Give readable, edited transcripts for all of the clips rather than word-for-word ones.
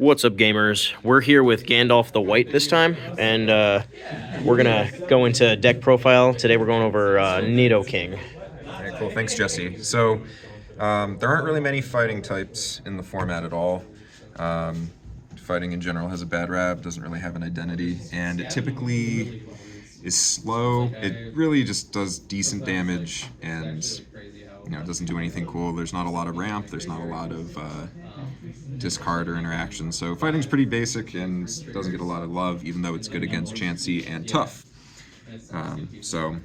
What's up, gamers? We're here with Gandalf the White this time, and we're gonna go into deck profile. Today we're going over Nidoking. Alright, cool. Thanks, Jesse. So, there aren't really many fighting types in the format at all. Fighting in general has a bad rap, doesn't really have an identity, and it typically is slow. It really just does decent damage, and it doesn't do anything cool. There's not a lot of ramp. There's not a lot of discard or interaction. So fighting's pretty basic and doesn't get a lot of love, even though it's good against Chansey and Tough. So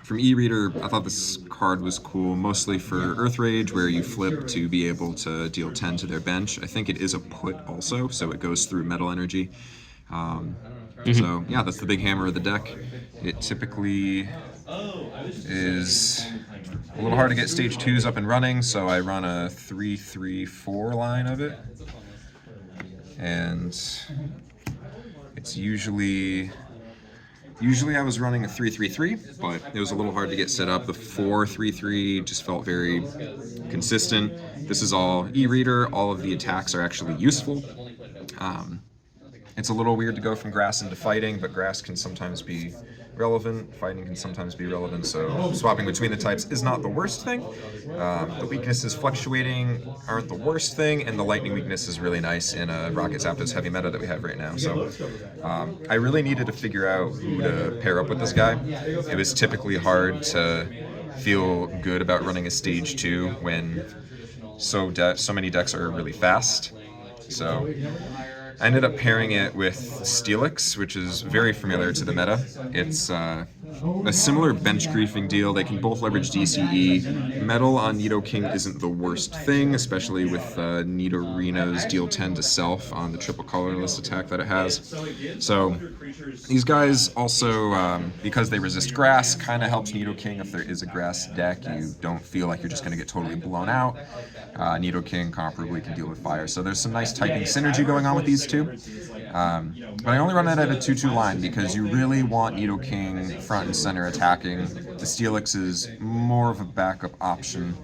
from E-Reader, I thought this card was cool, mostly for Earth Rage, where you flip to be able to deal 10 to their bench. I think it is a put also, so it goes through Metal Energy. So yeah, that's the big hammer of the deck. It typically is a little hard to get stage 2s up and running, so I run a 3-3-4 line of it. And it's usually I was running a 3-3-3, but it was a little hard to get set up. The 4-3-3 just felt very consistent. This is all E-Reader. All of the attacks are actually useful. It's a little weird to go from grass into fighting, but grass can sometimes be relevant, fighting can sometimes be relevant, so swapping between the types is not the worst thing. The weaknesses fluctuating aren't the worst thing, and the lightning weakness is really nice in a Rocket Zapdos heavy meta that we have right now. So I really needed to figure out who to pair up with this guy. It was typically hard to feel good about running a stage 2 when so many decks are really fast. So I ended up pairing it with Steelix, which is very familiar to the meta. It's a similar bench griefing deal. They can both leverage DCE. Metal on Nidoking isn't the worst thing, especially with Nidorino's deal 10 to self on the triple colorless attack that it has. So these guys also, because they resist grass, kind of helps Nidoking if there is a grass deck. You don't feel like you're just going to get totally blown out. Nidoking comparably can deal with fire. So there's some nice typing synergy going on with these two. But I only run that at a 2-2 line because you really want Nidoking front and center attacking. The Steelix is more of a backup option.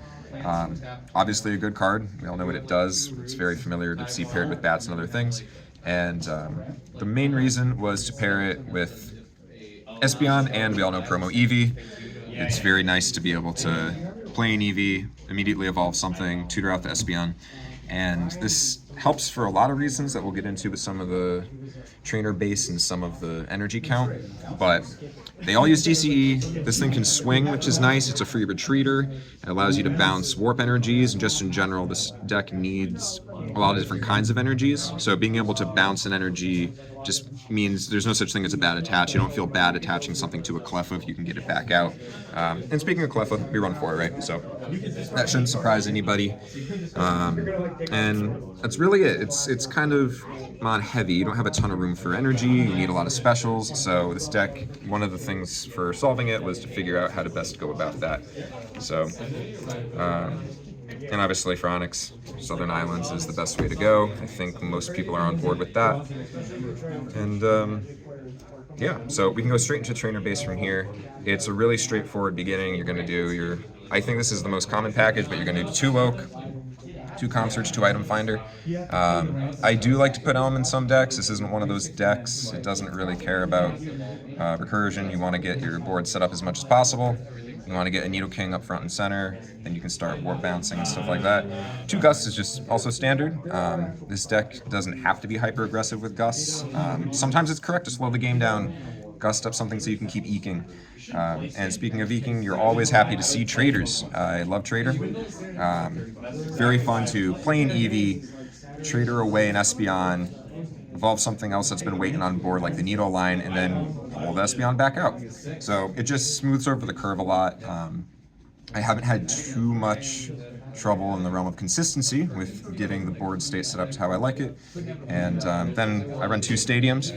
Obviously a good card. We all know what it does. It's very familiar to see paired with bats and other things. And the main reason was to pair it with Espeon, and we all know Promo Eevee. It's very nice to be able to play an Eevee, immediately evolve something, tutor out the Espeon. And this helps for a lot of reasons that we'll get into with some of the trainer base and some of the energy count, but they all use DCE. This thing can swing, which is nice. It's a free retreater. It allows you to bounce warp energies, and just in general, this deck needs a lot of different kinds of energies. So being able to bounce an energy just means there's no such thing as a bad attach. You don't feel bad attaching something to a Cleffa if you can get it back out. And speaking of Cleffa, we run 4, right? So that shouldn't surprise anybody. And that's really it. It's kind of mod heavy. You don't have a ton of room for energy. You need a lot of specials. So this deck, one of the things for solving it was to figure out how to best go about that. So, and obviously for Onyx, Southern Islands is the best way to go. I think most people are on board with that. And yeah, so we can go straight into trainer base from here. It's a really straightforward beginning. You're going to do your, I think this is the most common package, but you're going to do 2 Oak, 2 Comp Search, 2 Item Finder. I do like to put Elm in some decks. This isn't one of those decks. It doesn't really care about recursion. You want to get your board set up as much as possible. You want to get a Nidoking up front and center, then you can start warp bouncing and stuff like that. 2 Gusts is just also standard. This deck doesn't have to be hyper aggressive with Gusts. Sometimes it's correct to slow the game down, gust up something so you can keep eking. And speaking of eking, you're always happy to see traders. I love Trader. Very fun to play an Eevee, Trader away an Espeon, evolve something else that's been waiting on board like the Nido line, and then pull the Espeon back out. So it just smooths over the curve a lot. I haven't had too much trouble in the realm of consistency with getting the board state set up to how I like it. And then I run 2 stadiums.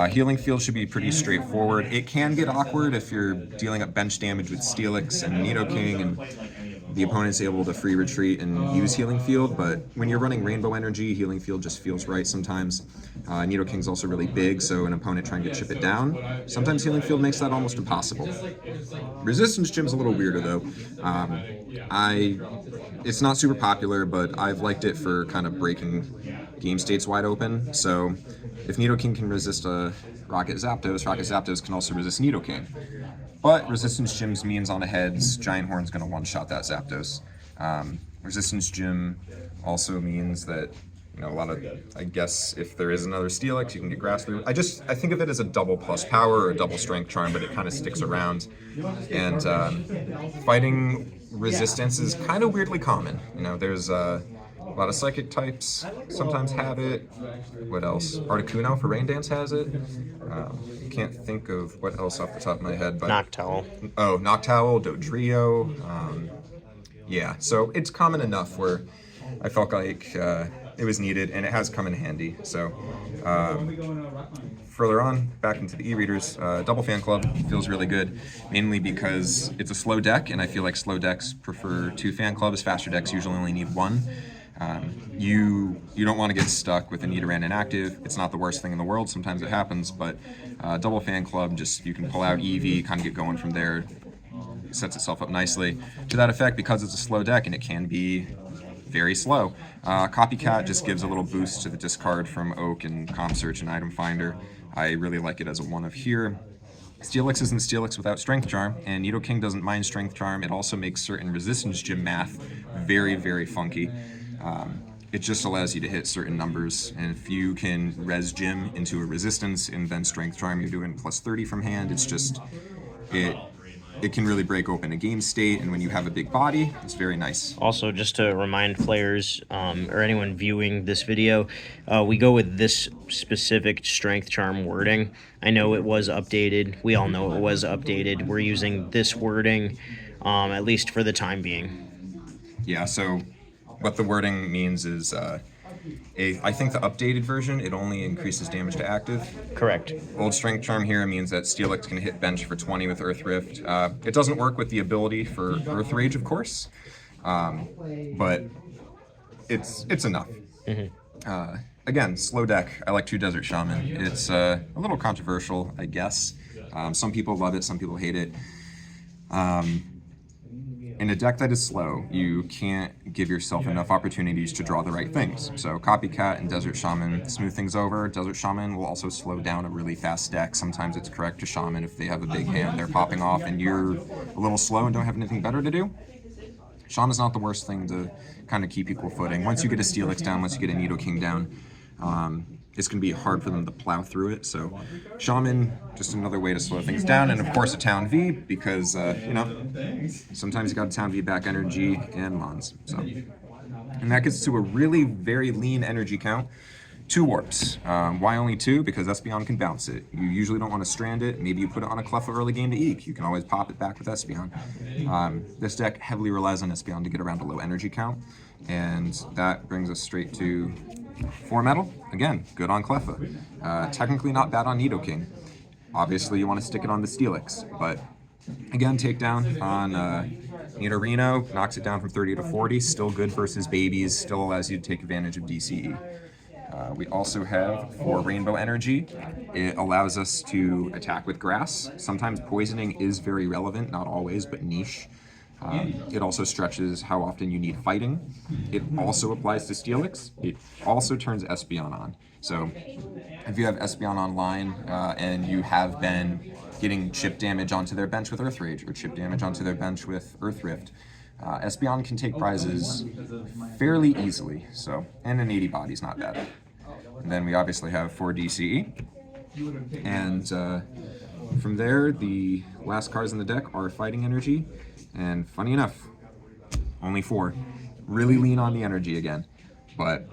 Healing Field should be pretty straightforward. It can get awkward if you're dealing up bench damage with Steelix and Nidoking and the opponent's able to free retreat and use Healing Field, but when you're running Rainbow Energy, Healing Field just feels right sometimes. Nidoking's also really big, so an opponent trying to chip it down, sometimes Healing Field makes that almost impossible. Resistance Gem's a little weirder though. It's not super popular, but I've liked it for kind of breaking game state's wide open. So if Nidoking can resist a Rocket Zapdos can also resist Nidoking. But Resistance Gym's means on the heads, Giant Horn's going to one-shot that Zapdos. Resistance Gym also means that, you know, a lot of, I guess, if there is another Steelix, you can get Grass through. I think of it as a double plus power or a double strength charm, but it kind of sticks around. And fighting resistance is kind of weirdly common. You know, there's a lot of psychic types sometimes have it. What else? Articuno for Rain Dance has it. Can't think of what else off the top of my head. But Noctowl. Oh, Noctowl, Dodrio. Yeah, so it's common enough where I felt like it was needed, and it has come in handy. So further on, back into the e-readers, Double Fan Club feels really good, mainly because it's a slow deck, and I feel like slow decks prefer 2 fan clubs. Faster decks usually only need 1. You don't want to get stuck with a Nidoran inactive. It's not the worst thing in the world. Sometimes it happens, but Double Fan Club, just you can pull out EV, kind of get going from there. It sets itself up nicely. To that effect, because it's a slow deck and it can be very slow, Copycat just gives a little boost to the discard from Oak and Comp Search and Item Finder. I really like it as a one of here. Steelix isn't Steelix without Strength Charm, and Nidoking doesn't mind Strength Charm. It also makes certain Resistance Gym math very, very funky. It just allows you to hit certain numbers, and if you can res Gym into a Resistance and then Strength Charm, you're doing plus 30 from hand. It's just, it can really break open a game state, and when you have a big body, it's very nice. Also, just to remind players or anyone viewing this video, we go with this specific Strength Charm wording. I know it was updated. We all know it was updated. We're using this wording, at least for the time being. Yeah, so what the wording means is, I think the updated version, it only increases damage to active. Correct. Old Strength Charm here means that Steelix can hit bench for 20 with Earth Rift. It doesn't work with the ability for Earth Rage, of course, but it's enough. Mm-hmm. Again, slow deck. I like 2 Desert Shaman. It's a little controversial, I guess. Some people love it, some people hate it. In a deck that is slow, you can't give yourself enough opportunities to draw the right things. So Copycat and Desert Shaman smooth things over. Desert Shaman will also slow down a really fast deck. Sometimes it's correct to Shaman if they have a big hand they're popping off and you're a little slow and don't have anything better to do. Shaman's not the worst thing to kind of keep equal footing. Once you get a Steelix down, once you get a Nidoking down, it's going to be hard for them to plow through it. So Shaman, just another way to slow things down. And of course a Town V, because, you know, sometimes you got a Town V back energy and Mons. So, and that gets to a really very lean energy count. 2 warps. Why only 2? Because Espeon can bounce it. You usually don't want to strand it. Maybe you put it on a Cleffa early game to Eek. You can always pop it back with Espeon. This deck heavily relies on Espeon to get around a low energy count. And that brings us straight to 4 metal. Again, good on Cleffa. Technically not bad on Nidoking. Obviously you want to stick it on the Steelix, but again, takedown on Nidorino, knocks it down from 30 to 40, still good versus babies, still allows you to take advantage of DCE. We also have 4 Rainbow Energy. It allows us to attack with grass. Sometimes poisoning is very relevant, not always, but niche. It also stretches how often you need fighting. It also applies to Steelix. It also turns Espeon on. So if you have Espeon online and you have been getting chip damage onto their bench with Earth Rage or chip damage onto their bench with Earth Rift, Espeon can take prizes fairly easily. So, and an 80 body's not bad. And then we obviously have 4 DCE. And from there, the last cards in the deck are Fighting Energy. And funny enough, only 4. Really lean on the energy again. But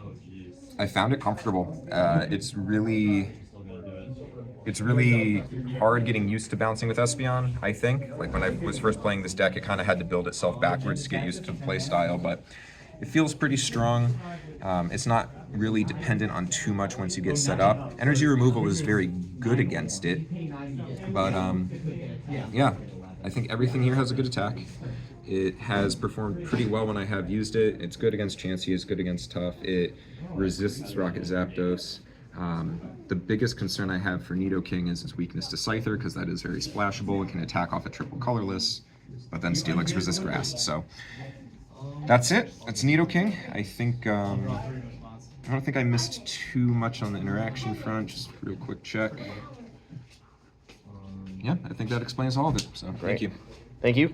I found it comfortable. It's really hard getting used to bouncing with Espeon, I think. Like when I was first playing this deck, it kind of had to build itself backwards to get used to the play style, but it feels pretty strong. It's not really dependent on too much once you get set up. Energy removal is very good against it, but yeah, I think everything here has a good attack. It has performed pretty well when I have used it. It's good against Chansey, it's good against Tough. It resists Rocket Zapdos. The biggest concern I have for Nidoking is its weakness to Scyther, because that is very splashable. It can attack off a triple colorless, but then Steelix resists Grass. So that's it. That's Nidoking. I think I don't think I missed too much on the interaction front. Just real quick check. Yeah, I think that explains all of it. So Great. thank you. Thank you.